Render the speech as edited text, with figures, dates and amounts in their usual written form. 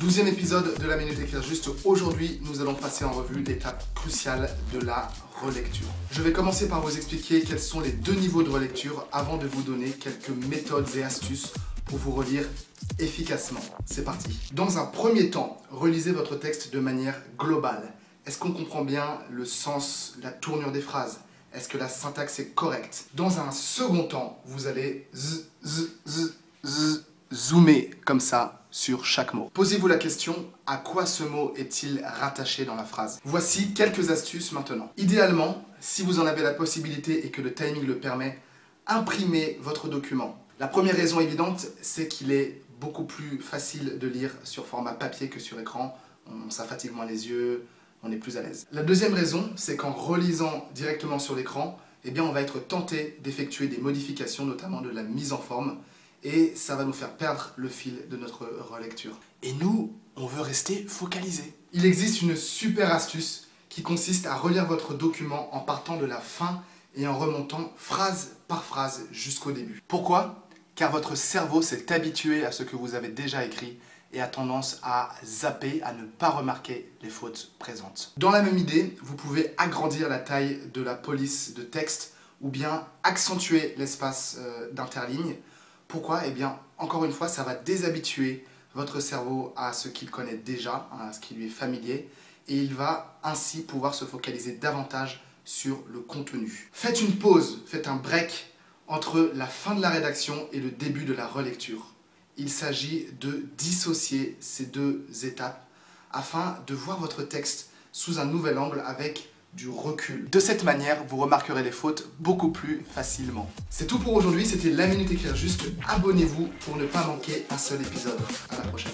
12e épisode de la Minute Écrire Juste. Aujourd'hui, nous allons passer en revue l'étape cruciale de la relecture. Je vais commencer par vous expliquer quels sont les deux niveaux de relecture avant de vous donner quelques méthodes et astuces pour vous relire efficacement. C'est parti. Dans un premier temps, relisez votre texte de manière globale. Est-ce qu'on comprend bien le sens, la tournure des phrases? Est-ce que la syntaxe est correcte? Dans un second temps, vous allez zoomer comme ça sur chaque mot. Posez-vous la question, à quoi ce mot est-il rattaché dans la phrase? Voici quelques astuces maintenant. Idéalement, si vous en avez la possibilité et que le timing le permet, imprimez votre document. La première raison évidente, c'est qu'il est beaucoup plus facile de lire sur format papier que sur écran. Ça fatigue moins les yeux, on est plus à l'aise. La deuxième raison, c'est qu'en relisant directement sur l'écran, eh bien, on va être tenté d'effectuer des modifications, notamment de la mise en forme, et ça va nous faire perdre le fil de notre relecture. Et nous, on veut rester focalisé. Il existe une super astuce qui consiste à relire votre document en partant de la fin et en remontant phrase par phrase jusqu'au début. Pourquoi? Car votre cerveau s'est habitué à ce que vous avez déjà écrit et a tendance à zapper, à ne pas remarquer les fautes présentes. Dans la même idée, vous pouvez agrandir la taille de la police de texte ou bien accentuer l'espace d'interligne. Pourquoi? Eh bien, encore une fois, ça va déshabituer votre cerveau à ce qu'il connaît déjà, à ce qui lui est familier, et il va ainsi pouvoir se focaliser davantage sur le contenu. Faites une pause, faites un break entre la fin de la rédaction et le début de la relecture. Il s'agit de dissocier ces deux étapes afin de voir votre texte sous un nouvel angle avec du recul. De cette manière, vous remarquerez les fautes beaucoup plus facilement. C'est tout pour aujourd'hui, c'était la Minute Écrire Juste. Abonnez-vous pour ne pas manquer un seul épisode. À la prochaine.